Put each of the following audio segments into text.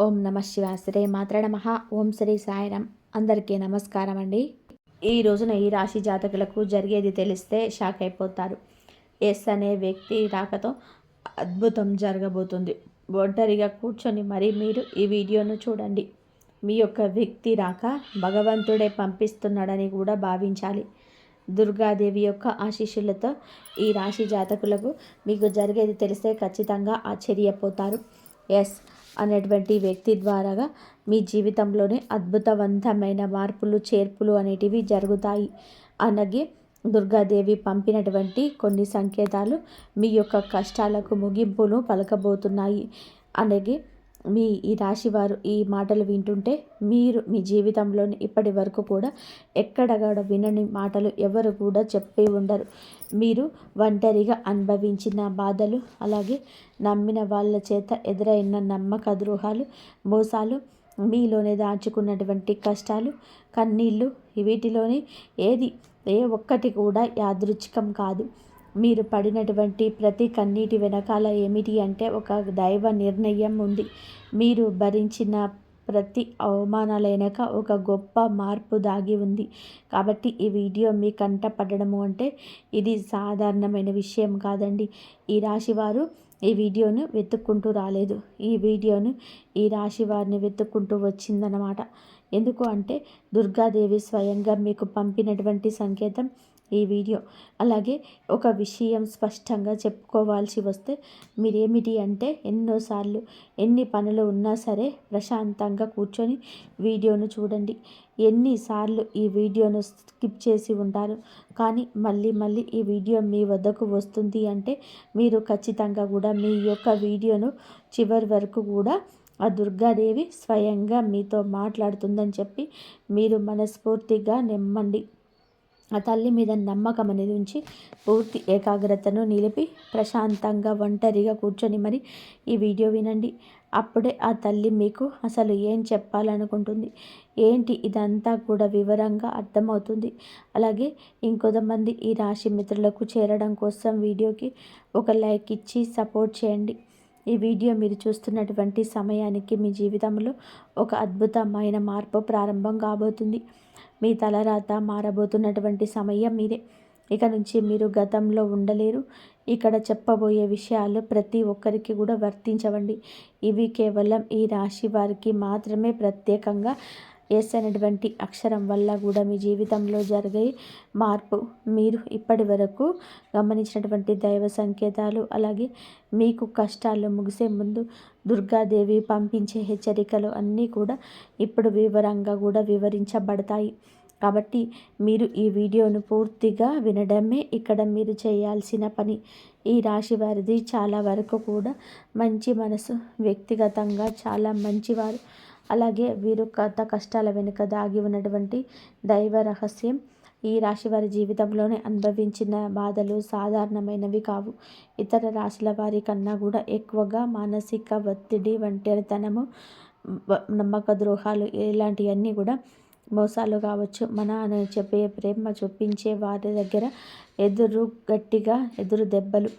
ఓం నమ శివాయ. శ్రీ మాత్ర నమః. ఓం శ్రీ సాయిరాం. అందరికీ నమస్కారం అండి. ఈ రోజున ఈ రాశి జాతకులకు జరిగేది తెలిస్తే షాక్ అయిపోతారు. ఎస్ అనే వ్యక్తి రాకతో అద్భుతం జరగబోతుంది. ఒంటరిగా కూర్చొని మరి మీరు ఈ వీడియోను చూడండి. మీ యొక్క వ్యక్తి రాక భగవంతుడే పంపిస్తున్నాడని కూడా భావించాలి. దుర్గాదేవి యొక్క ఆశీస్సులతో ఈ రాశి జాతకులకు మీకు జరిగేది తెలిస్తే ఖచ్చితంగా ఆశ్చర్యపోతారు. ఎస్ అనేటువంటి వ్యక్తి ద్వారాగా మీ జీవితంలోనే అద్భుతవంతమైన మార్పులు చేర్పులు అనేటివి జరుగుతాయి. అలాగే దుర్గాదేవి పంపినటువంటి కొన్ని సంకేతాలు మీ యొక్క కష్టాలకు ముగింపును పలకబోతున్నాయి. అలాగే ఈ రాశివారు ఈ మాటలు వింటుంటే మీరు మీ జీవితంలోని ఇప్పటి వరకు కూడా ఎక్కడ కూడా వినని మాటలు ఎవరు కూడా చెప్పి ఉండరు. మీరు ఒంటరిగా అనుభవించిన బాధలు, అలాగే నమ్మిన వాళ్ళ చేత ఎదురైన నమ్మక ద్రోహాలు, మోసాలు, మీలోనే దాచుకున్నటువంటి కష్టాలు, కన్నీళ్ళు, వీటిలోని ఏ ఒక్కటి కూడా యాదృచ్ఛికం కాదు. మీరు పడినటువంటి ప్రతి కన్నీటి వెనకాల ఏమిటి అంటే ఒక దైవ నిర్ణయం ఉంది. మీరు భరించిన ప్రతి అవమానాల వెనక ఒక గొప్ప మార్పు దాగి ఉంది. కాబట్టి ఈ వీడియో మీ కంట పడడము అంటే ఇది సాధారణమైన విషయం కాదండి. ఈ రాశి వారు ఈ వీడియోను వెతుక్కుంటూ రాలేదు. ఈ వీడియోను ఈ రాశి వారిని వెతుక్కుంటూ వచ్చిందనమాట. ఎందుకు అంటే దుర్గాదేవి స్వయంగా మీకు పంపినటువంటి సంకేతం ఈ వీడియో. అలాగే ఒక విషయం స్పష్టంగా చెప్పుకోవాల్సి వస్తే మీరేమిటి అంటే ఎన్నోసార్లు ఎన్ని పనులు ఉన్నా సరే ప్రశాంతంగా కూర్చొని వీడియోను చూడండి. ఎన్నిసార్లు ఈ వీడియోను స్కిప్ చేసి ఉంటారు, కానీ మళ్ళీ ఈ వీడియో మీ వద్దకు వస్తుంది అంటే మీరు ఖచ్చితంగా కూడా మీ యొక్క వీడియోను చివరి వరకు కూడా ఆ దుర్గాదేవి స్వయంగా మీతో మాట్లాడుతుందని చెప్పి మీరు మనస్ఫూర్తిగా నమ్మండి. ఆ తల్లి మీద నమ్మకం అనేది ఉంచి పూర్తి ఏకాగ్రతను నిలిపి ప్రశాంతంగా ఒంటరిగా కూర్చొని మరి ఈ వీడియో వినండి. అప్పుడే ఆ తల్లి మీకు అసలు ఏం చెప్పాలనుకుంటుంది ఏంటి ఇదంతా కూడా వివరంగా అర్థమవుతుంది. అలాగే ఇంకొంతమంది ఈ రాశి మిత్రులకు చేరడం కోసం వీడియోకి ఒక లైక్ ఇచ్చి సపోర్ట్ చేయండి. ఈ వీడియో మీరు చూస్తున్నటువంటి సమయానికి మీ జీవితంలో ఒక అద్భుతమైన మార్పు ప్రారంభం కాబోతుంది. మీ తలరాత మారబోతున్నటువంటి సమయం మీరే. ఇక నుంచి మీరు గతంలో ఉండలేరు. ఇక్కడ చెప్పబోయే విషయాలు ప్రతి ఒక్కరికి కూడా వర్తించవండి. ఇవి కేవలం ఈ రాశి వారికి మాత్రమే ప్రత్యేకంగా ఎస్ అనేటువంటి అక్షరం వల్ల కూడా మీ జీవితంలో జరిగే మార్పు, మీరు ఇప్పటి వరకు గమనించినటువంటి దైవ సంకేతాలు, అలాగే మీకు కష్టాలు ముగిసే ముందు దుర్గాదేవి పంపించే హెచ్చరికలు అన్నీ కూడా ఇప్పుడు వివరంగా కూడా వివరించబడతాయి. కాబట్టి మీరు ఈ వీడియోను పూర్తిగా వినడమే ఇక్కడ మీరు చేయాల్సిన పని. ఈ రాశి వారిది చాలా వరకు కూడా మంచి మనసు, వ్యక్తిగతంగా చాలా మంచివారు. అలాగే వీరు కష్టాల వెనుక దాగి ఉన్నటువంటి దైవ రహస్యం. ఈ రాశి వారి జీవితంలోనే అనుభవించిన బాధలు సాధారణమైనవి కావు. ఇతర రాశుల వారి కన్నా కూడా ఎక్కువగా మానసిక ఒత్తిడి, ఒంటరితనము, నమ్మక ద్రోహాలు ఇలాంటివన్నీ కూడా మోసాలు కావచ్చు, మన అని చెప్పే ప్రేమ చూపించే వారి దగ్గర గట్టిగా ఎదురు దెబ్బలు,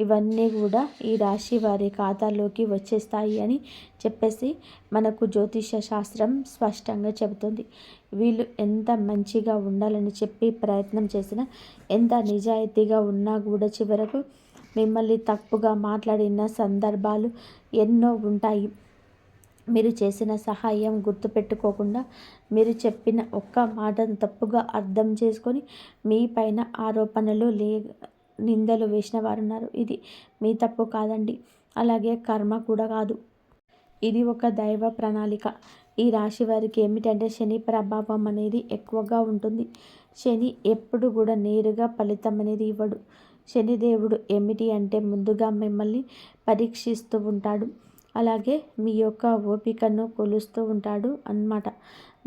ఇవన్నీ కూడా ఈ రాశి వారి ఖాతాలోకి వచ్చేస్తాయి అని చెప్పేసి మనకు జ్యోతిష శాస్త్రం స్పష్టంగా చెబుతుంది. వీళ్ళు ఎంత మంచిగా ఉండాలని చెప్పి ప్రయత్నం చేసినా, ఎంత నిజాయితీగా ఉన్నా కూడా చివరకు మిమ్మల్ని తప్పుగా మాట్లాడిన సందర్భాలు ఎన్నో ఉంటాయి. మీరు చేసిన సహాయం గుర్తుపెట్టుకోకుండా మీరు చెప్పిన ఒక్క మాటను తప్పుగా అర్థం చేసుకొని మీ పైన ఆరోపణలు నిందలు వేసిన వారు ఉన్నారు. ఇది మీ తప్పు కాదండి. అలాగే కర్మ కూడా కాదు. ఇది ఒక దైవ ప్రణాళిక. ఈ రాశి వారికి ఏమిటంటే శని ప్రభావం అనేది ఎక్కువగా ఉంటుంది. శని ఎప్పుడు కూడా నేరుగా ఫలితం అనేది ఇవ్వడు. శనిదేవుడు ఏమిటి అంటే ముందుగా మిమ్మల్ని పరీక్షిస్తూ ఉంటాడు. అలాగే మీ యొక్క ఓపికను కొలుస్తూ ఉంటాడు అన్నమాట.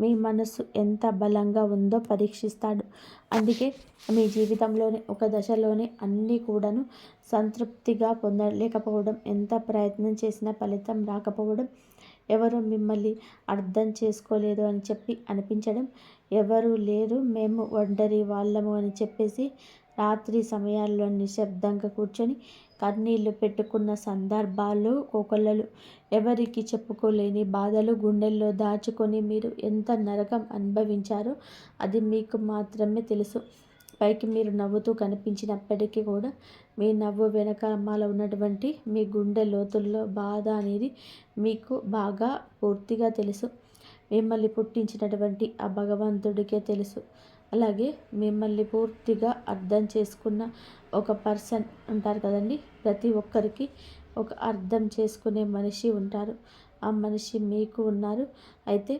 మీ మనసు ఎంత బలంగా ఉందో పరీక్షిస్తాడు. అందుకే మీ జీవితంలోని ఒక దశలోనే అన్నీ కూడాను సంతృప్తిగా పొందలేకపోవడం, ఎంత ప్రయత్నం చేసినా ఫలితం రాకపోవడం, ఎవరు మిమ్మల్ని అర్థం చేసుకోలేదు అని చెప్పి అనిపించడం, ఎవరు లేరు మేము ఒంటరి వాళ్ళము అని చెప్పేసి రాత్రి సమయాల్లో నిశ్శబ్దంగా కూర్చొని కన్నీళ్లు పెట్టుకున్న సందర్భాలు కోకొల్లలు. ఎవరికి చెప్పుకోలేని బాధలు గుండెల్లో దాచుకొని మీరు ఎంత నరకం అనుభవించారో అది మీకు మాత్రమే తెలుసు. పైకి మీరు నవ్వుతూ కనిపించినప్పటికీ కూడా మీ నవ్వు వెనకాల ఉన్నటువంటి మీ గుండె లోతుల్లో బాధ అనేది మీకు బాగా పూర్తిగా తెలుసు. మిమ్మల్ని పుట్టించినటువంటి ఆ భగవంతుడికే తెలుసు. అలాగే మిమ్మల్ని పూర్తిగా అర్థం చేసుకున్న ఒక పర్సన్ ఉంటారు కదండి. ప్రతి ఒక్కరికి ఒక అర్థం చేసుకునే మనిషి ఉంటారు. ఆ మనిషి మీకు ఉన్నారు. అయితే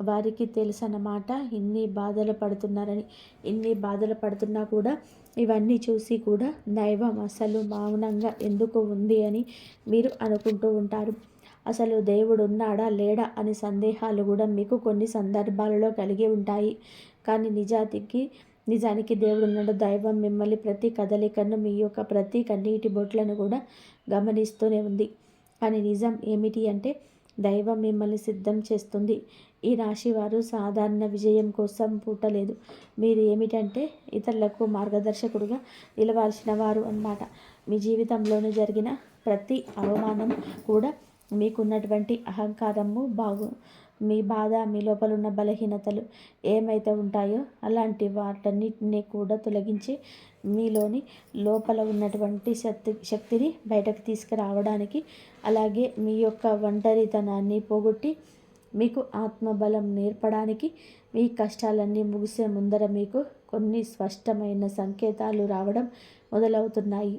వారికి తెలుసు అన్నమాట ఇన్ని బాధలు పడుతున్నారని. ఇన్ని బాధలు పడుతున్నా కూడా ఇవన్నీ చూసి కూడా దైవం అసలు మౌనంగా ఎందుకు ఉంది అని మీరు అనుకుంటూ ఉంటారు. అసలు దేవుడు ఉన్నాడా లేడా అని సందేహాలు కూడా మీకు కొన్ని సందర్భాలలో కలిగి ఉంటాయి. కానీ నిజానికి దేవుడు ఉన్నాడు. దైవం మిమ్మల్ని ప్రతి కదలికను మీ యొక్క ప్రతి కన్నీటి బొట్లను కూడా గమనిస్తూనే ఉంది. కానీ నిజం ఏమిటి అంటే దైవం మిమ్మల్ని సిద్ధం చేస్తుంది. ఈ రాశి వారు సాధారణ విజయం కోసం పుట్టలేదు. మీరు ఏమిటంటే ఇతరులకు మార్గదర్శకుడుగా నిలవాల్సిన వారు అన్నమాట. మీ జీవితంలోనూ జరిగిన ప్రతి అవమానం కూడా మీకున్నటువంటి అహంకారము మీ బాధ, మీ లోపల ఉన్న బలహీనతలు ఏమైతే ఉంటాయో అలాంటి వాటన్నిటిని కూడా తొలగించి మీలోని లోపల ఉన్నటువంటి శక్తిని బయటకు తీసుకురావడానికి, అలాగే మీ యొక్క ఒంటరితనాన్ని పోగొట్టి మీకు ఆత్మబలం నేర్పడానికి, మీ కష్టాలన్నీ ముగిసే ముందర మీకు కొన్ని స్పష్టమైన సంకేతాలు రావడం మొదలవుతున్నాయి.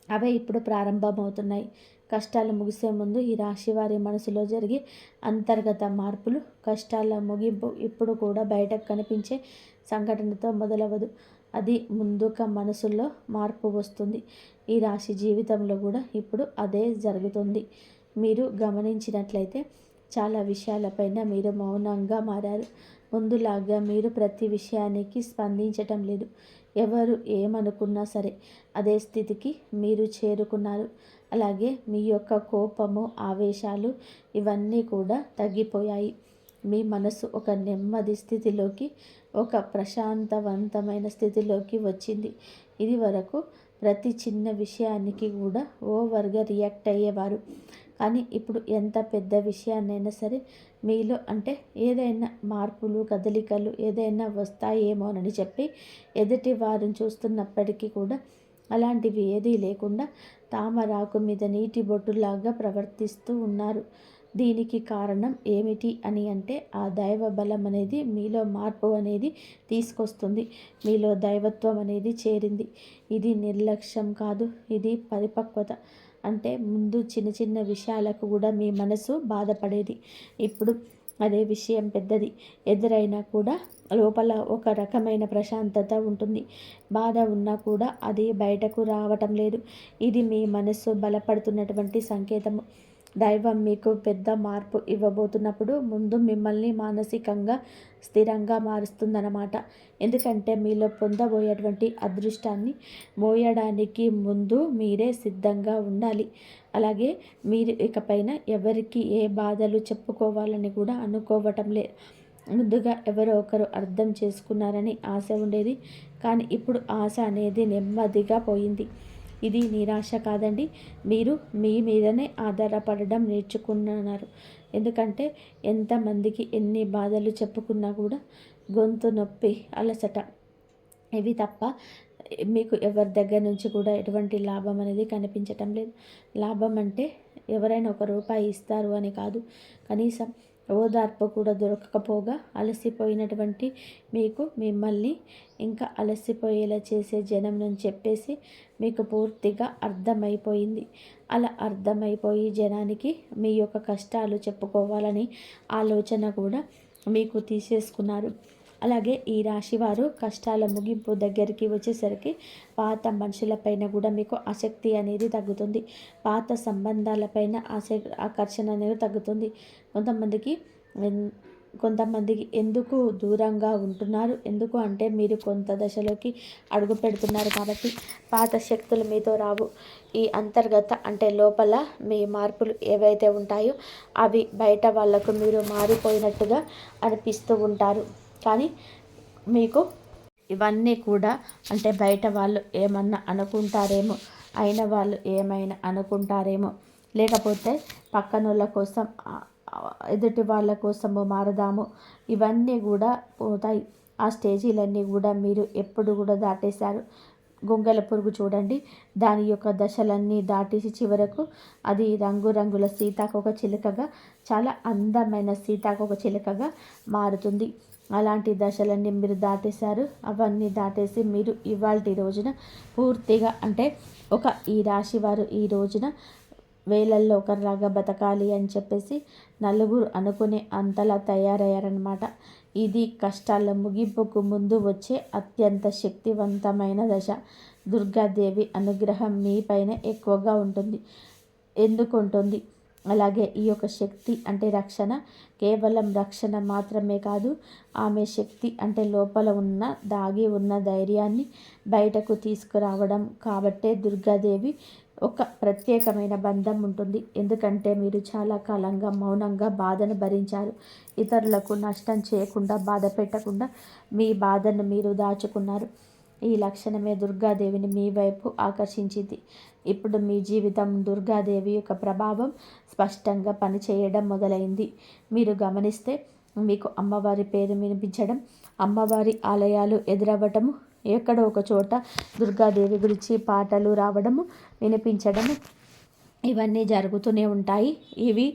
అవే ఇప్పుడు ప్రారంభమవుతున్నాయి. కష్టాలు ముగిసే ముందు ఈ రాశి వారి మనసులో జరిగే అంతర్గత మార్పులు, కష్టాల ముగింపు ఇప్పుడు కూడా బయటకు కనిపించే సంఘటనతో మొదలవదు. అది ముందుగా మనసులో మార్పు వస్తుంది. ఈ రాశి జీవితంలో కూడా ఇప్పుడు అదే జరుగుతుంది. మీరు గమనించినట్లయితే చాలా విషయాలపైన మీరు మౌనంగా మారారు. ముందులాగా మీరు ప్రతి విషయానికి స్పందించటం లేదు. ఎవరు ఏమనుకున్నా సరే అదే స్థితికి మీరు చేరుకున్నారు. అలాగే మీ యొక్క కోపము, ఆవేశాలు ఇవన్నీ కూడా తగ్గిపోయాయి. మీ మనసు ఒక నెమ్మది స్థితిలోకి, ఒక ప్రశాంతవంతమైన స్థితిలోకి వచ్చింది. ఇది వరకు ప్రతి చిన్న విషయానికి కూడా ఓవర్గా రియాక్ట్ అయ్యేవారు. కానీ ఇప్పుడు ఎంత పెద్ద విషయాన్నైనా సరే మీలో అంటే ఏదైనా మార్పులు, కదలికలు ఏదైనా వస్తాయేమోనని చెప్పి ఎదుటి వారిని చూస్తున్నప్పటికీ కూడా అలాంటివి ఏదీ లేకుండా తామరాకు మీద నీటి బొట్టులాగా ప్రవర్తిస్తూ ఉన్నారు. దీనికి కారణం ఏమిటి అని అంటే ఆ దైవ బలం అనేది మీలో మార్పు అనేది తీసుకొస్తుంది. మీలో దైవత్వం అనేది చేరింది. ఇది నిర్లక్ష్యం కాదు, ఇది పరిపక్వత. అంటే ముందు చిన్న చిన్న విషయాలకు కూడా మీ మనసు బాధపడేది. ఇప్పుడు అదే విషయం పెద్దది ఎదురైనా కూడా లోపల ఒక రకమైన ప్రశాంతత ఉంటుంది. బాధ ఉన్నా కూడా అది బయటకు రావటం లేదు. ఇది మీ మనసు బలపడుతున్నటువంటి సంకేతము. దైవం మీకు పెద్ద మార్పు ఇవ్వబోతున్నప్పుడు ముందు మిమ్మల్ని మానసికంగా స్థిరంగా మారుస్తుందన్నమాట. ఎందుకంటే మీలో పొందబోయేటువంటి అదృష్టాన్ని మోయడానికి ముందు మీరే సిద్ధంగా ఉండాలి. అలాగే మీరు ఇకపైన ఎవరికి ఏ బాధలు చెప్పుకోవాలని కూడా అనుకోవటం లేదు. ముందుగా ఎవరో ఒకరు అర్థం చేసుకున్నారని ఆశ ఉండేది. కానీ ఇప్పుడు ఆశ అనేది నెమ్మదిగా పోయింది. ఇది నిరాశ కాదండి. మీరు మీ మీదనే ఆధారపడడం నేర్చుకున్నారు. ఎందుకంటే ఎంతమందికి ఎన్ని బాధలు చెప్పుకున్నా కూడా గొంతు నొప్పి, అలసట ఇవి తప్ప మీకు ఎవరి దగ్గర నుంచి కూడా ఎటువంటి లాభం అనేది కనిపించటం లేదు. లాభం అంటే ఎవరైనా ఒక రూపాయి ఇస్తారు అని కాదు. కనీసం ఓదార్పు కూడా దొరకకపోగా అలసిపోయినటువంటి మీకు మిమ్మల్ని ఇంకా అలసిపోయేలా చేసే జనం నుంచి చెప్పేసి మీకు పూర్తిగా అర్థమైపోయింది. అలా అర్థమైపోయి జనానికి మీ యొక్క కష్టాలు చెప్పుకోవాలని ఆలోచన కూడా మీకు తీసేసుకున్నారు. అలాగే ఈ రాశివారు కష్టాల ముగింపు దగ్గరికి వచ్చేసరికి పాత మనుషులపైన కూడా మీకు ఆసక్తి అనేది తగ్గుతుంది. పాత సంబంధాలపైన ఆకర్షణ అనేది తగ్గుతుంది. కొంతమందికి ఎందుకు దూరంగా ఉంటున్నారు, ఎందుకు అంటే మీరు కొంత దశలోకి అడుగు పెడుతున్నారు కాబట్టి పాత శక్తులు మీతో రావు. ఈ అంతర్గత అంటే లోపల మీ మార్పులు ఏవైతే ఉంటాయో అవి బయట వాళ్లకు మీరు మారిపోయినట్టుగా అనిపిస్తూ ఉంటారు. కానీ మీకు ఇవన్నీ కూడా అంటే బయట వాళ్ళు ఏమన్నా అనుకుంటారేమో అయిన వాళ్ళు ఏమైనా అనుకుంటారేమో, లేకపోతే పక్కనోళ్ళ కోసం ఎదుటి వాళ్ళ కోసము మారదాము, ఇవన్నీ కూడా పోతాయి. ఆ స్టేజీలన్నీ కూడా మీరు ఎప్పుడు కూడా దాటేశారు. గొంగళ పురుగు చూడండి, దాని యొక్క దశలన్నీ దాటేసి చివరకు అది రంగురంగుల సీతాకోక చిలుకగా, చాలా అందమైన సీతాకోక చిలుకగా మారుతుంది. అలాంటి దశలన్నీ మీరు దాటేశారు. అవన్నీ దాటేసి మీరు ఇవాల్టి రోజున పూర్తిగా అంటే ఈ రాశి వారు ఈ రోజున వేలల్లో ఒకరిలాగా బతకాలి అని చెప్పేసి నలుగురు అనుకునే అంతలా తయారయ్యారనమాట. ఇది కష్టాల ముగింపుకు ముందు వచ్చే అత్యంత శక్తివంతమైన దశ. దుర్గాదేవి అనుగ్రహం మీ పైన ఎక్కువగా ఉంటుంది. ఎందుకు ఉంటుంది? అలాగే ఈ యొక్క శక్తి అంటే రక్షణ, కేవలం రక్షణ మాత్రమే కాదు, ఆమె శక్తి అంటే లోపల ఉన్న దాగి ఉన్న ధైర్యాన్ని బయటకు తీసుకురావడం. కాబట్టే దుర్గాదేవి ఒక ప్రత్యేకమైన బంధం ఉంటుంది. ఎందుకంటే మీరు చాలా కాలంగా మౌనంగా బాధను భరించారు. ఇతరులకు నష్టం చేయకుండా, బాధ పెట్టకుండా మీ బాధను మీరు దాచుకున్నారు. ఈ లక్షణమే దుర్గాదేవిని మీ వైపు ఆకర్షించింది. ఇప్పుడు మీ జీవితం దుర్గాదేవి యొక్క ప్రభావం స్పష్టంగా పనిచేయడం మొదలైంది. మీరు గమనిస్తే మీకు అమ్మవారి పేరు వినిపించడం, అమ్మవారి ఆలయాలు ఎదురవ్వటము, ఎక్కడో ఒక చోట దుర్గాదేవి గురించి పాటలు రావడము, వినిపించడము, ఇవన్నీ జరుగుతూనే ఉంటాయి. ఇవి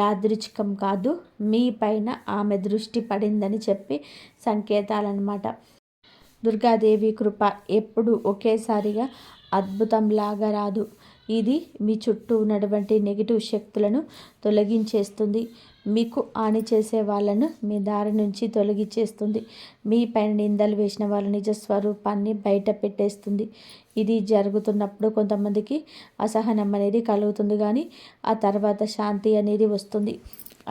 యాదృచ్ఛికం కాదు, మీ పైన ఆమె దృష్టి పడిందని చెప్పి సంకేతాలన్నమాట. దుర్గాదేవి కృప ఎప్పుడు ఒకేసారిగా అద్భుతంలాగా రాదు. ఇది మీ చుట్టూ ఉన్నటువంటి నెగిటివ్ శక్తులను తొలగించేస్తుంది. మీకు హాని చేసే వాళ్ళను మీ దారి నుంచి తొలగించేస్తుంది. మీ పైన నిందలు వేసిన వాళ్ళ నిజ స్వరూపాన్ని బయట పెట్టేస్తుంది. ఇది జరుగుతున్నప్పుడు కొంతమందికి అసహనం అనేది కలుగుతుంది, కానీ ఆ తర్వాత శాంతి అనేది వస్తుంది.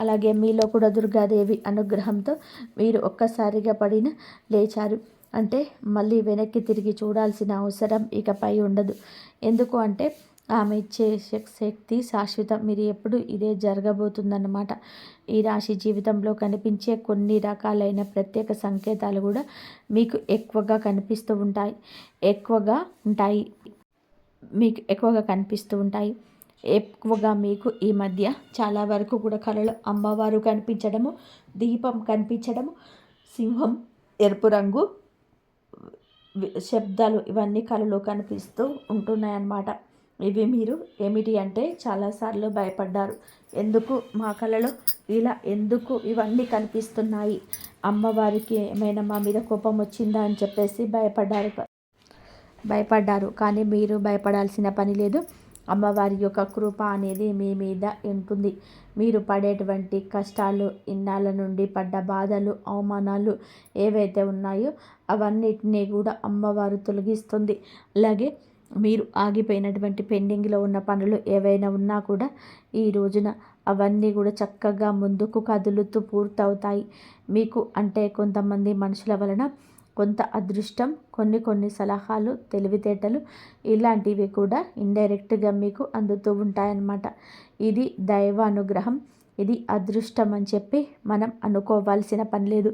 అలాగే మీలో కూడా దుర్గాదేవి అనుగ్రహంతో మీరు ఒక్కసారిగా పడిన లేచారు అంటే మళ్ళీ వెనక్కి తిరిగి చూడాల్సిన అవసరం ఇకపై ఉండదు. ఎందుకు అంటే ఆమె ఇచ్చే శక్తి శాశ్వతం. మీరు ఎప్పుడు ఇదే జరగబోతుందన్నమాట. ఈ రాశి జీవితంలో కనిపించే కొన్ని రకాలైన ప్రత్యేక సంకేతాలు కూడా మీకు ఎక్కువగా కనిపిస్తూ ఉంటాయి. మీకు ఎక్కువగా కనిపిస్తూ ఉంటాయి. ఎక్కువగా మీకు ఈ మధ్య చాలా వరకు కూడా కళలో అమ్మవారు కనిపించడము, దీపం కనిపించడము, సింహం, ఎరుపు రంగు శబ్దాలు, ఇవన్నీ కళలో కనిపిస్తూ ఉంటున్నాయన్నమాట. ఇవి మీరు ఏమిటి అంటే చాలాసార్లు భయపడ్డారు. ఎందుకు మా కళలో ఇలా ఎందుకు ఇవన్నీ కనిపిస్తున్నాయి, అమ్మవారికి ఏమైనా మా మీద కోపం వచ్చిందా అని చెప్పేసి భయపడ్డారు. కానీ మీరు భయపడాల్సిన పని లేదు. అమ్మవారి యొక్క కృప అనేది మీ మీద ఉంటుంది. మీరు పడేటువంటి కష్టాలు, ఇన్నాళ్ళ నుండి పడ్డ బాధలు, అవమానాలు ఏవైతే ఉన్నాయో అవన్నిటినీ కూడా అమ్మవారు తొలగిస్తుంది. అలాగే మీరు ఆగిపోయినటువంటి పెండింగ్లో ఉన్న పనులు ఏవైనా ఉన్నా కూడా ఈ రోజున అవన్నీ కూడా చక్కగా ముందుకు కదులుతూ పూర్తవుతాయి. మీకు అంటే కొంతమంది మనుషుల వలన కొంత అదృష్టం, కొన్ని సలహాలు, తెలివితేటలు, ఇలాంటివి కూడా ఇండైరెక్ట్గా మీకు అందుతూ ఉంటాయన్నమాట. ఇది దైవ అనుగ్రహం, ఇది అదృష్టం అని చెప్పి మనం అనుకోవాల్సిన పని లేదు.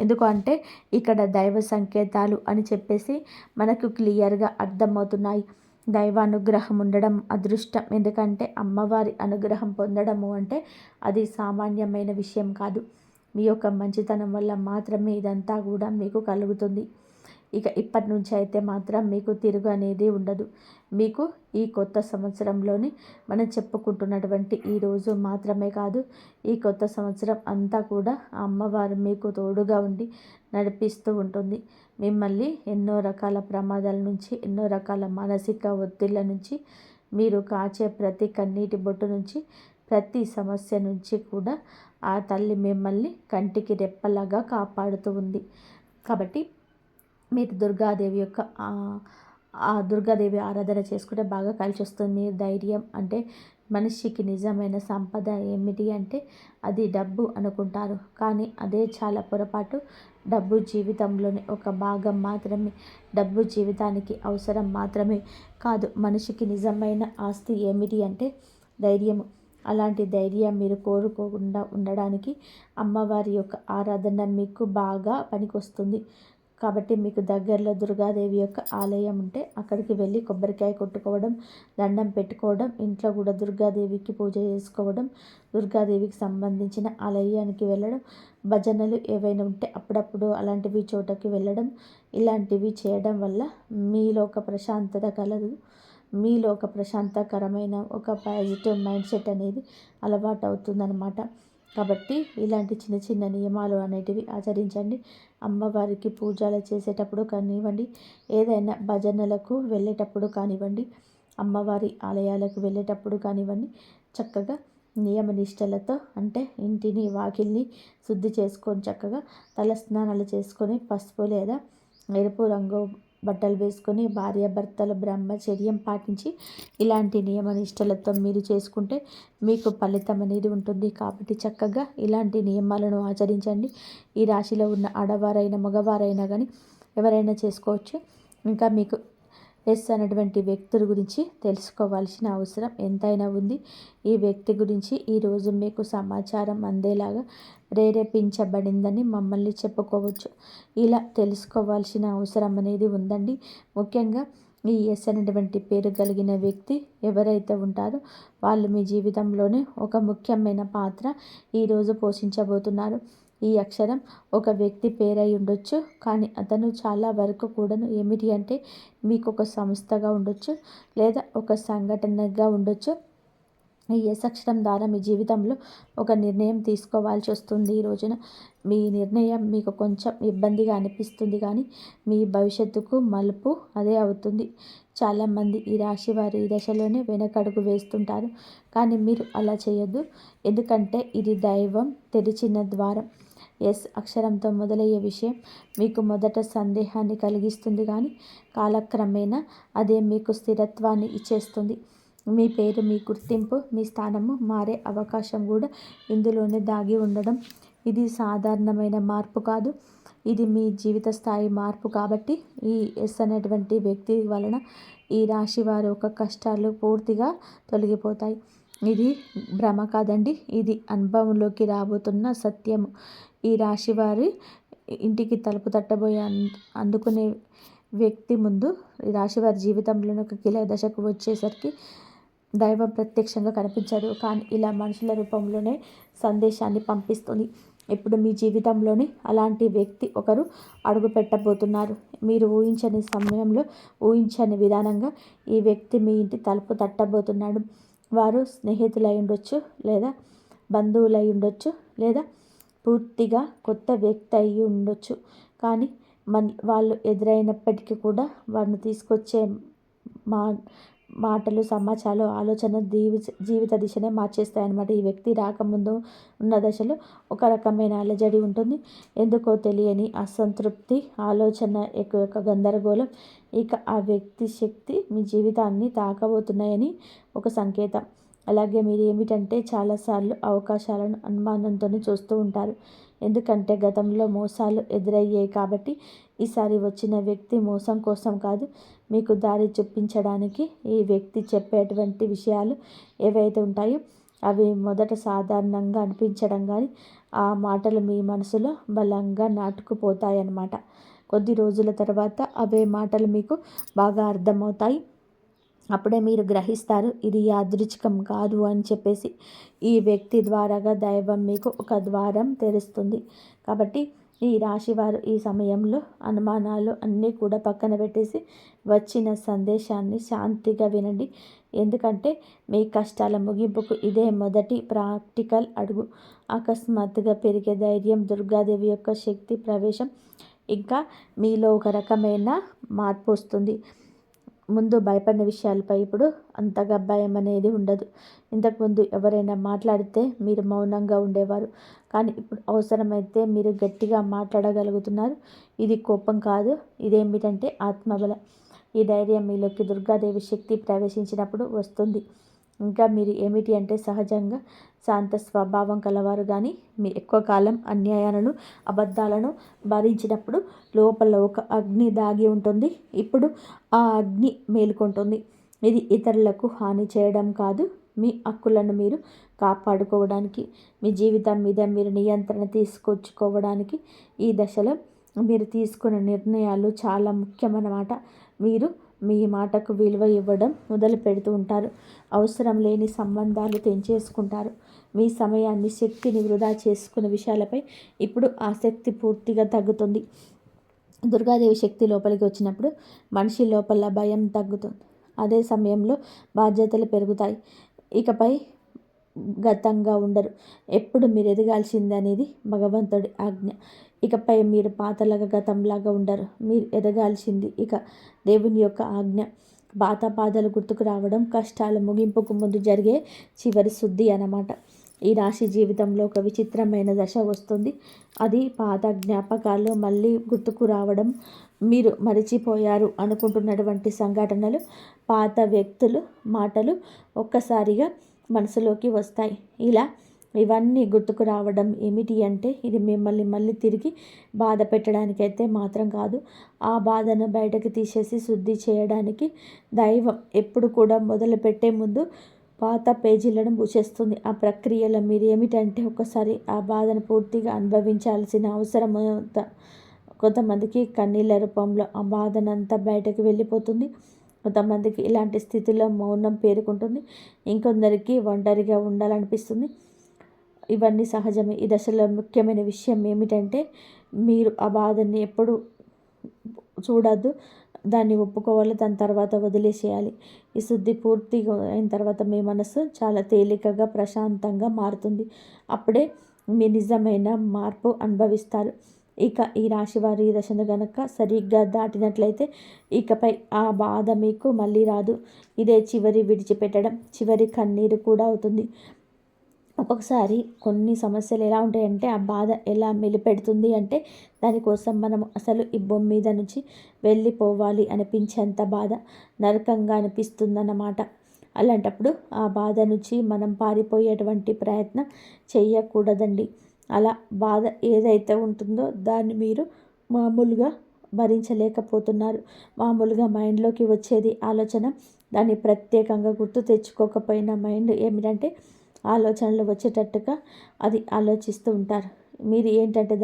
ఎందుకు అంటే ఇక్కడ దైవ సంకేతాలు అని చెప్పేసి మనకు క్లియర్గా అర్థమవుతున్నాయి. దైవ అనుగ్రహం ఉండడం అదృష్టం. ఎందుకంటే అమ్మవారి అనుగ్రహం పొందడము అంటే అది సామాన్యమైన విషయం కాదు. మీ యొక్క మంచితనం వల్ల మాత్రమే ఇదంతా కూడా మీకు కలుగుతుంది. ఇక ఇప్పటి నుంచి అయితే మాత్రం మీకు తిరుగు అనేది ఉండదు. మీకు ఈ కొత్త సంవత్సరంలోని మనం చెప్పుకుంటున్నటువంటి ఈ రోజు మాత్రమే కాదు, ఈ కొత్త సంవత్సరం అంతా కూడా ఆ అమ్మవారు మీకు తోడుగా ఉండి నడిపిస్తూ ఉంటుంది. మిమ్మల్ని ఎన్నో రకాల ప్రమాదాల నుంచి, ఎన్నో రకాల మానసిక ఒత్తిళ్ళ నుంచి, మీరు కాచే ప్రతి కన్నీటి బొట్టు నుంచి, ప్రతి సమస్య నుంచి కూడా ఆ తల్లి మిమ్మల్ని కంటికి రెప్పలాగా కాపాడుతూ ఉంది. కాబట్టి మీరు దుర్గాదేవి యొక్క దుర్గాదేవి ఆరాధన చేసుకుంటే బాగా కలిసి వస్తుంది. మీ ధైర్యం అంటే మనిషికి నిజమైన సంపద ఏమిటి అంటే అది డబ్బు అనుకుంటారు, కానీ అదే చాలా పొరపాటు. డబ్బు జీవితంలోని ఒక భాగం మాత్రమే. డబ్బు జీవితానికి అవసరం మాత్రమే కాదు. మనిషికి నిజమైన ఆస్తి ఏమిటి అంటే ధైర్యము. అలాంటి ధైర్యం మీరు కోరుకోకుండా ఉండడానికి అమ్మవారి యొక్క ఆరాధన మీకు బాగా పనికొస్తుంది. కాబట్టి మీకు దగ్గరలో దుర్గాదేవి యొక్క ఆలయం ఉంటే అక్కడికి వెళ్ళి కొబ్బరికాయ కొట్టుకోవడం, దండం పెట్టుకోవడం, ఇంట్లో కూడా దుర్గాదేవికి పూజ చేసుకోవడం, దుర్గాదేవికి సంబంధించిన ఆలయానికి వెళ్ళడం, భజనలు ఏవైనా ఉంటే అప్పుడప్పుడు అలాంటివి చోటకి వెళ్ళడం, ఇలాంటివి చేయడం వల్ల మీలో ఒక ప్రశాంతత కలదు. మీలో ఒక ప్రశాంతకరమైన ఒక పాజిటివ్ మైండ్ సెట్ అనేది అలవాటు అవుతుందన్నమాట. కాబట్టి ఇలాంటి చిన్న చిన్న నియమాలు అనేటివి ఆచరించండి. అమ్మవారికి పూజలు చేసేటప్పుడు కానివ్వండి, ఏదైనా భజనలకు వెళ్ళేటప్పుడు కానివ్వండి, అమ్మవారి ఆలయాలకు వెళ్ళేటప్పుడు కానివ్వండి, చక్కగా నియమ నిష్టలతో అంటే ఇంటిని వాకిల్ని శుద్ధి చేసుకొని చక్కగా తల స్నానాలు చేసుకొని పసుపు లేదా ఎరుపు రంగు బట్టలు వేసుకొని భార్యాభర్తల బ్రహ్మచర్యం పాటించి ఇలాంటి నియమ నిష్టలతో మీరు చేసుకుంటే మీకు ఫలితం అనేది ఉంటుంది. కాబట్టి చక్కగా ఇలాంటి నియమాలను ఆచరించండి. ఈ రాశిలో ఉన్న ఆడవారైనా మగవారైనా కానీ ఎవరైనా చేసుకోవచ్చు. ఇంకా మీకు ఎస్ అనేటువంటి వ్యక్తుల గురించి తెలుసుకోవాల్సిన అవసరం ఎంతైనా ఉంది. ఈ వ్యక్తి గురించి ఈరోజు మీకు సమాచారం అందేలాగా ప్రేరేపించబడిందని మమ్మల్ని చెప్పుకోవచ్చు. ఇలా తెలుసుకోవాల్సిన అవసరం అనేది ఉందండి. ముఖ్యంగా ఈ ఎస్ అనేటువంటి పేరు కలిగిన వ్యక్తి ఎవరైతే ఉంటారో వాళ్ళు మీ జీవితంలోనే ఒక ముఖ్యమైన పాత్ర ఈరోజు పోషించబోతున్నారు. ఈ అక్షరం ఒక వ్యక్తి పేరై ఉండొచ్చు, కానీ అతను చాలా వరకు కూడాను ఏమిటి అంటే మీకు ఒక సంస్థగా ఉండొచ్చు లేదా ఒక సంఘటనగా ఉండొచ్చు. ఈ ఎస్ అక్షరం ద్వారా మీ జీవితంలో ఒక నిర్ణయం తీసుకోవాల్సి వస్తుంది. ఈ రోజున మీ నిర్ణయం మీకు కొంచెం ఇబ్బందిగా అనిపిస్తుంది, కానీ మీ భవిష్యత్తుకు మలుపు అదే అవుతుంది. చాలామంది ఈ రాశి వారు ఈ దశలోనే వెనకడుగు వేస్తుంటారు, కానీ మీరు అలా చేయొద్దు. ఎందుకంటే ఇది దైవం తెరిచిన ద్వారం. ఎస్ అక్షరంతో మొదలయ్యే విషయం మీకు మొదట సందేహాన్ని కలిగిస్తుంది, కానీ కాలక్రమేణా అదే మీకు స్థిరత్వాన్ని ఇచ్చేస్తుంది. మీ పేరు, మీ గుర్తింపు, మీ స్థానము మారే అవకాశం కూడా ఇందులోనే దాగి ఉండడం. ఇది సాధారణమైన మార్పు కాదు, ఇది మీ జీవిత స్థాయి మార్పు. కాబట్టి ఈ ఎస్ అనేటువంటి వ్యక్తి వలన ఈ రాశి వారి యొక్క కష్టాలు పూర్తిగా తొలగిపోతాయి. ఇది భ్రమ కాదండి, ఇది అనుభవంలోకి రాబోతున్న సత్యము. ఈ రాశి వారి ఇంటికి తలుపు తట్టబోయే అందుకునే వ్యక్తి ముందు ఈ రాశి వారి జీవితంలోని ఒక కీలక దశకు వచ్చేసరికి దైవం ప్రత్యక్షంగా కనిపించదు, కానీ ఇలా మనుషుల రూపంలోనే సందేశాన్ని పంపిస్తుంది. ఇప్పుడు మీ జీవితంలోని అలాంటి వ్యక్తి ఒకరు అడుగు పెట్టబోతున్నారు. మీరు ఊహించని సమయంలో, ఊహించని విధానంగా ఈ వ్యక్తి మీ ఇంటి తలుపు తట్టబోతున్నాడు. వారు స్నేహితులై ఉండొచ్చు, లేదా బంధువులై ఉండొచ్చు, లేదా పూర్తిగా కొత్త వ్యక్తి అయి ఉండొచ్చు. కానీ వాళ్ళు ఎదురైనప్పటికీ కూడా వారిని తీసుకొచ్చే మా మాటలు, సమాచారాలు, ఆలోచన జీవిత దిశనే మార్చేస్తాయన్నమాట. ఈ వ్యక్తి రాకముందు ఉన్న దశలో ఒక రకమైన అలజడి ఉంటుంది, ఎందుకో తెలియని అసంతృప్తి, ఆలోచన యొక్క గందరగోళం. ఇక ఆ వ్యక్తి శక్తి మీ జీవితాన్ని తాకబోతున్నాయని ఒక సంకేతం. అలాగే మీరు ఏమిటంటే చాలాసార్లు అవకాశాలను అనుమానంతోనే చూస్తూ ఉంటారు, ఎందుకంటే గతంలో మోసాలు ఎదురయ్యాయి. కాబట్టి ఈసారి వచ్చిన వ్యక్తి మోసం కోసం కాదు, మీకు దారి చూపించడానికి ఈ వ్యక్తి చెప్పేటువంటి విషయాలు ఏవైతే ఉంటాయో అవి మొదట సాధారణంగా అనిపించడం, కానీ ఆ మాటలు మీ మనసులో బలంగా నాటుకుపోతాయన్నమాట. కొద్ది రోజుల తర్వాత అవే మాటలు మీకు బాగా అర్థమవుతాయి. అప్పుడే మీరు గ్రహిస్తారు ఇది యాదృచ్ఛికం కాదు అని చెప్పేసి. ఈ వ్యక్తి ద్వారాగా దైవం మీకు ఒక ద్వారం తెరుస్తుంది. కాబట్టి ఈ రాశివారు ఈ సమయంలో అనుమానాలు అన్నీ కూడా పక్కన పెట్టేసి వచ్చిన సందేశాన్ని శాంతిగా వినండి. ఎందుకంటే మీ కష్టాల ముగింపుకు ఇదే మొదటి ప్రాక్టికల్ అడుగు. అకస్మాత్తుగా పెరిగే ధైర్యం, దుర్గాదేవి యొక్క శక్తి ప్రవేశం ఇంకా మీలో ఒక రకమైన మార్పు వస్తుంది. ముందు భయపడిన విషయాలపై ఇప్పుడు అంతగా భయం అనేది ఉండదు. ఇంతకుముందు ఎవరైనా మాట్లాడితే మీరు మౌనంగా ఉండేవారు, కానీ ఇప్పుడు అవసరమైతే మీరు గట్టిగా మాట్లాడగలుగుతున్నారు. ఇది కోపం కాదు, ఇదేమిటంటే ఆత్మబలం. ఈ ధైర్యం మీలోకి దుర్గాదేవి శక్తి ప్రవేశించినప్పుడు వస్తుంది. ఇంకా మీరు ఏమిటి అంటే సహజంగా శాంత స్వభావం కలవారు, కానీ మీ ఎక్కువ కాలం అన్యాయాలను, అబద్ధాలను భరించినప్పుడు లోపల ఒక అగ్ని దాగి ఉంటుంది. ఇప్పుడు ఆ అగ్ని మేలుకుంటుంది. ఇది ఇతరులకు హాని చేయడం కాదు, మీ హక్కులను మీరు కాపాడుకోవడానికి, మీ జీవితం మీద మీరు నియంత్రణ తీసుకొచ్చుకోవడానికి ఈ దశలో మీరు తీసుకున్న నిర్ణయాలు చాలా ముఖ్యమన్నమాట. మీరు మీ మాటకు విలువ ఇవ్వడం మొదలు పెడుతూ ఉంటారు. అవసరం లేని సంబంధాలు తెంచేసుకుంటారు. మీ సమయాన్ని, శక్తిని వృధా చేసుకున్న విషయాలపై ఇప్పుడు ఆసక్తి పూర్తిగా తగ్గుతుంది. దుర్గాదేవి శక్తి లోపలికి వచ్చినప్పుడు మనిషి లోపల భయం తగ్గుతుంది. అదే సమయంలో బాధ్యతలు పెరుగుతాయి. ఇకపై గతంగా ఉండరు. ఎప్పుడు మీరు ఎదగాల్సింది అనేది భగవంతుడి ఆజ్ఞ. ఇకపై మీరు పాతలాగా గతంలాగా ఉండరు. మీరు ఎదగాల్సింది ఇక దేవుని యొక్క ఆజ్ఞ. పాత బాధలు గుర్తుకు రావడం కష్టాల ముగింపుకు ముందు జరిగే చివరి శుద్ధి అన్నమాట. ఈ రాశి జీవితంలో ఒక విచిత్రమైన దశ వస్తుంది. అది పాత జ్ఞాపకాలు మళ్ళీ గుర్తుకు రావడం, మీరు మరిచిపోయారు అనుకుంటున్నటువంటి సంఘటనలు, పాత వ్యక్తులు, మాటలు ఒక్కసారిగా మనసులోకి వస్తాయి. ఇవన్నీ గుర్తుకు రావడం ఏమిటి అంటే ఇది మిమ్మల్ని మళ్ళీ తిరిగి బాధ పెట్టడానికైతే మాత్రం కాదు. ఆ బాధను బయటకు తీసేసి శుద్ధి చేయడానికి దైవం ఎప్పుడు కూడా మొదలుపెట్టే ముందు పాత పేజీలను మూసేస్తుంది. ఆ ప్రక్రియలో మీరు ఏమిటంటే ఒకసారి ఆ బాధను పూర్తిగా అనుభవించాల్సిన అవసరం కొంతమందికి కన్నీళ్ళ రూపంలో ఆ బాధనంతా బయటకు వెళ్ళిపోతుంది. కొంతమందికి ఇలాంటి స్థితిలో మౌనం పేరుకుంటుంది. ఇంకొందరికి ఒంటరిగా ఉండాలనిపిస్తుంది. ఇవన్నీ సహజమే. ఈ దశలో ముఖ్యమైన విషయం ఏమిటంటే మీరు ఆ బాధని ఎప్పుడు చూడద్దు. దాన్ని ఒప్పుకోవాలి. దాని తర్వాత వదిలేసేయాలి. ఈ శుద్ధి పూర్తిగా అయిన తర్వాత మీ మనసు చాలా తేలికగా, ప్రశాంతంగా మారుతుంది. అప్పుడే మీ నిజమైన మార్పు అనుభవిస్తారు. ఇక ఈ రాశి వారి ఈ దశను గనక సరిగ్గా దాటినట్లయితే ఇకపై ఆ బాధ మీకు మళ్ళీ రాదు. ఇదే చివరి విడిచిపెట్టడం, చివరి కన్నీరు కూడా అవుతుంది. ఒక్కొక్కసారి కొన్ని సమస్యలు ఎలా ఉంటాయంటే ఆ బాధ ఎలా మెలిపెడుతుంది అంటే దానికోసం మనం అసలు ఈ భూమి మీద నుంచి వెళ్ళిపోవాలి అనిపించేంత బాధ నరకంగా అనిపిస్తుందన్నమాట. అలాంటప్పుడు ఆ బాధ నుంచి మనం పారిపోయేటువంటి ప్రయత్నం చేయకూడదండి. అలా బాధ ఏదైతే ఉంటుందో దాన్ని మీరు మామూలుగా భరించలేకపోతున్నారు. మామూలుగా మైండ్లోకి వచ్చేది ఆలోచన, దాన్ని ప్రత్యేకంగా గుర్తు తెచ్చుకోకపోయినా మైండ్ ఏమిటంటే ఆలోచనలు వచ్చేటట్టుగా అది ఆలోచిస్తూ ఉంటారు. మీరు ఏంటంటే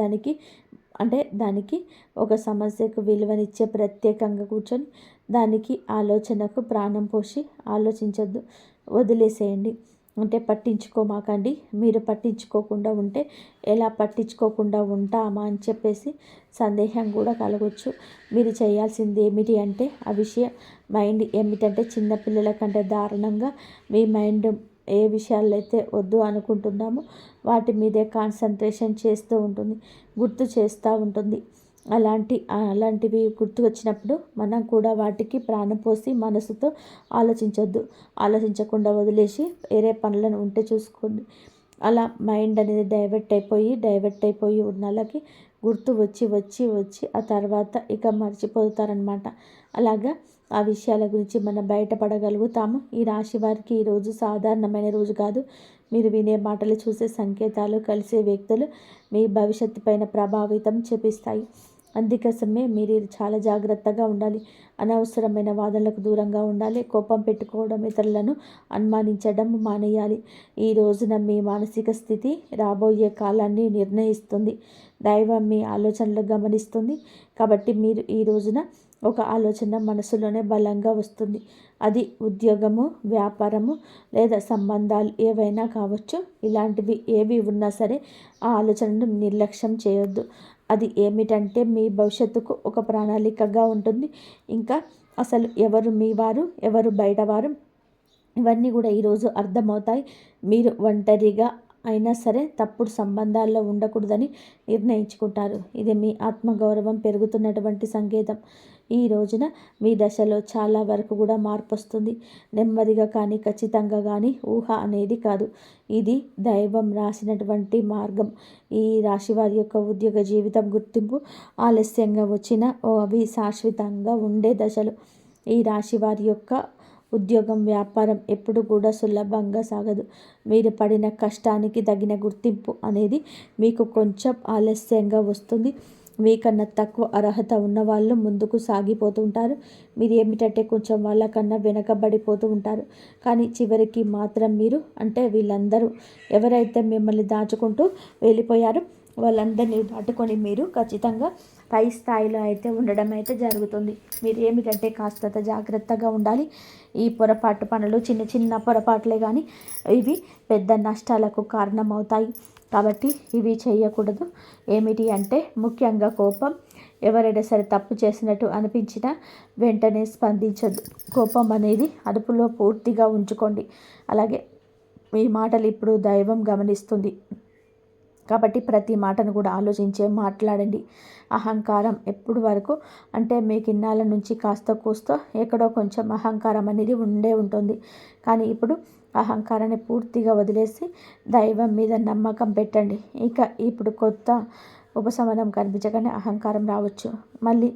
దానికి ఒక సమస్యకు విలువనిచ్చే ప్రత్యేకంగా కూర్చొని దానికి ఆలోచనకు ప్రాణం పోసి ఆలోచించొద్దు, వదిలేసేయండి. అంటే పట్టించుకోమాకండి. మీరు పట్టించుకోకుండా ఉంటే ఎలా పట్టించుకోకుండా ఉంటామా అని చెప్పేసి సందేహం కూడా కలగవచ్చు. మీరు చేయాల్సింది ఏమిటి అంటే ఆ విషయం మైండ్ ఏమిటంటే చిన్నపిల్లల కంటే దారుణంగా మీ మైండ్ ఏ విషయాల్లో అయితే వద్దు అనుకుంటున్నామో వాటి మీదే కాన్సన్ట్రేషన్ చేస్తూ ఉంటుంది, గుర్తు చేస్తూ ఉంటుంది. అలాంటివి గుర్తు వచ్చినప్పుడు మనం కూడా వాటికి ప్రాణం పోసి మనసుతో ఆలోచించకుండా వదిలేసి వేరే పనులను ఉంటే చూసుకోండి. అలా మైండ్ అనేది డైవర్ట్ అయిపోయి ఉన్నళ్ళకి గుర్తు వచ్చి ఆ తర్వాత ఇక మర్చిపోతారనమాట. అలాగా ఆ విషయాల గురించి మనం బయటపడగలుగుతాము. ఈ రాశి వారికి ఈరోజు సాధారణమైన రోజు కాదు. మీరు వినే మాటలు, చూసే సంకేతాలు, కలిసే వ్యక్తులు మీ భవిష్యత్తు పైన ప్రభావితం చూపిస్తాయి. అందుకోసమే మీరు చాలా జాగ్రత్తగా ఉండాలి. అనవసరమైన వాదనలకు దూరంగా ఉండాలి. కోపం పెట్టుకోవడం, ఇతరులను అనుమానించడం మానేయాలి. ఈ రోజున మీ మానసిక స్థితి రాబోయే కాలాన్ని నిర్ణయిస్తుంది. దైవం మీ ఆలోచనలు గమనిస్తుంది. కాబట్టి మీరు ఈ రోజున ఒక ఆలోచన మనసులోనే బలంగా వస్తుంది. అది ఉద్యోగము, వ్యాపారము లేదా సంబంధాలు ఏవైనా కావచ్చు. ఇలాంటివి ఏవి ఉన్నా సరే ఆ ఆలోచనను నిర్లక్ష్యం చేయొద్దు. అది ఏమిటంటే మీ భవిష్యత్తుకు ఒక ప్రణాళికగా ఉంటుంది. ఇంకా అసలు ఎవరు మీ వారు, ఎవరు బయటవారు, ఇవన్నీ కూడా ఈరోజు అర్థమవుతాయి. మీరు ఒంటరిగా అయినా సరే తప్పుడు సంబంధాల్లో ఉండకూడదని నిర్ణయించుకుంటారు. ఇది మీ ఆత్మగౌరవం పెరుగుతున్నటువంటి సంకేతం. ఈ రోజున మీ దశలో చాలా వరకు కూడా మార్పు వస్తుంది. నెమ్మదిగా కానీ ఖచ్చితంగా కానీ ఊహ అనేది కాదు. ఇది దైవం రాసినటువంటి మార్గం. ఈ రాశి వారి యొక్క ఉద్యోగ జీవితం గుర్తింపు ఆలస్యంగా వచ్చిన అవి శాశ్వతంగా ఉండే దశలు. ఈ రాశి వారి యొక్క ఉద్యోగం, వ్యాపారం ఎప్పుడు కూడా సులభంగా సాగదు. మీరు పడిన కష్టానికి తగిన గుర్తింపు అనేది మీకు కొంచెం ఆలస్యంగా వస్తుంది. మీకన్నా తక్కువ అర్హత ఉన్న వాళ్ళు ముందుకు సాగిపోతూ ఉంటారు. మీరు ఏమిటంటే కొంచెం వాళ్ళకన్నా వెనకబడిపోతూ ఉంటారు. కానీ చివరికి మాత్రం మీరు అంటే వీళ్ళందరూ ఎవరైతే మిమ్మల్ని దాచుకుంటూ వెళ్ళిపోయారో వాళ్ళందరినీ దాటుకొని మీరు ఖచ్చితంగా పై స్థాయిలో అయితే ఉండడం అయితే జరుగుతుంది. మీరు ఏమిటంటే కాస్త జాగ్రత్తగా ఉండాలి. ఈ పొరపాటు పనులు చిన్న చిన్న పొరపాట్లే కానీ ఇవి పెద్ద నష్టాలకు కారణమవుతాయి. కాబట్టి ఇవి చేయకూడదు. ఏమిటి అంటే ముఖ్యంగా కోపం. ఎవరైనా సరే తప్పు చేసినట్టు అనిపించినా వెంటనే స్పందించద్దు. కోపం అనేది అదుపులో పూర్తిగా ఉంచుకోండి. అలాగే మీ మాటలు ఇప్పుడు దైవం గమనిస్తుంది కాబట్టి ప్రతి మాటను కూడా ఆలోచించే మాట్లాడండి. అహంకారం ఎప్పుడు వరకు అంటే మీకు ఇన్నాళ్ళ నుంచి కాస్త కూస్తో ఎక్కడో కొంచెం అహంకారం అనేది ఉంటుంది. కానీ ఇప్పుడు అహంకారాన్ని పూర్తిగా వదిలేసి దైవం మీద నమ్మకం పెట్టండి. ఇక ఇప్పుడు కొత్త ఉపశమనం కనిపించగానే అహంకారం రావచ్చు. మళ్ళీ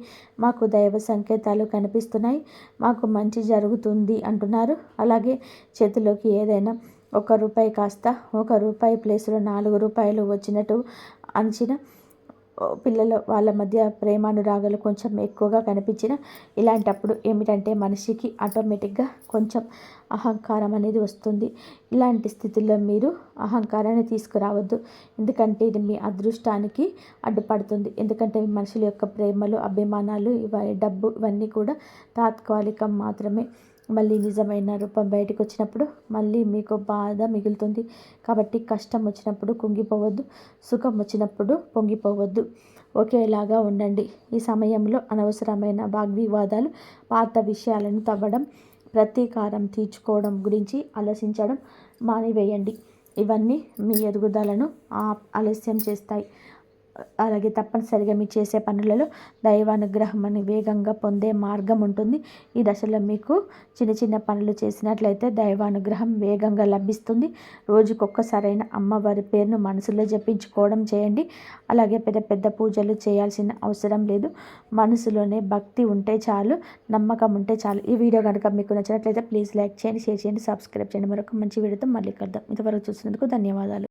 మాకు దైవ సంకేతాలు కనిపిస్తున్నాయి, మాకు మంచి జరుగుతుంది అంటున్నారు. అలాగే చేతిలోకి ఏదైనా ₹1 కాస్త ₹1 ప్లేస్లో ₹4 వచ్చినట్టు అంచిన పిల్లలు వాళ్ళ మధ్య ప్రేమానురాగాలు కొంచెం ఎక్కువగా కనిపించిన ఇలాంటప్పుడు ఏమిటంటే మనిషికి ఆటోమేటిక్గా కొంచెం అహంకారం అనేది వస్తుంది. ఇలాంటి స్థితిలో మీరు అహంకారాన్ని తీసుకురావద్దు. ఎందుకంటే ఇది మీ అదృష్టానికి అడ్డుపడుతుంది. ఎందుకంటే మనుషుల యొక్క ప్రేమలు, అభిమానాలు, డబ్బు ఇవన్నీ కూడా తాత్కాలికం మాత్రమే. మళ్ళీ నిజమైన రూపం బయటకు వచ్చినప్పుడు మళ్ళీ మీకు బాధ మిగులుతుంది. కాబట్టి కష్టం వచ్చినప్పుడు కుంగిపోవద్దు, సుఖం వచ్చినప్పుడు పొంగిపోవద్దు. ఒకేలాగా ఉండండి. ఈ సమయంలో అనవసరమైన వాగ్వివాదాలు, పాత విషయాలను తవ్వడం, ప్రతీకారం తీర్చుకోవడం గురించి ఆలోచించడం మానివేయండి. ఇవన్నీ మీ ఎదుగుదలను ఆలస్యం చేస్తాయి. అలాగే తప్పనిసరిగా మీరు చేసే పనులలో దైవానుగ్రహం అని వేగంగా పొందే మార్గం ఉంటుంది. ఈ దశలో మీకు చిన్న చిన్న పనులు చేసినట్లయితే దైవానుగ్రహం వేగంగా లభిస్తుంది. రోజుకొక్కసారైన అమ్మవారి పేరును మనసులో జపించుకోవడం చేయండి. అలాగే పెద్ద పెద్ద పూజలు చేయాల్సిన అవసరం లేదు. మనసులోనే భక్తి ఉంటే చాలు, నమ్మకం ఉంటే చాలు. ఈ వీడియో కనుక మీకు నచ్చినట్లయితే ప్లీజ్ లైక్ చేయండి, షేర్ చేయండి, సబ్స్క్రైబ్ చేయండి. మరొక మంచి వీడియోతో మళ్ళీ కలుద్దాం. ఇంతవరకు చూసినందుకు ధన్యవాదాలు.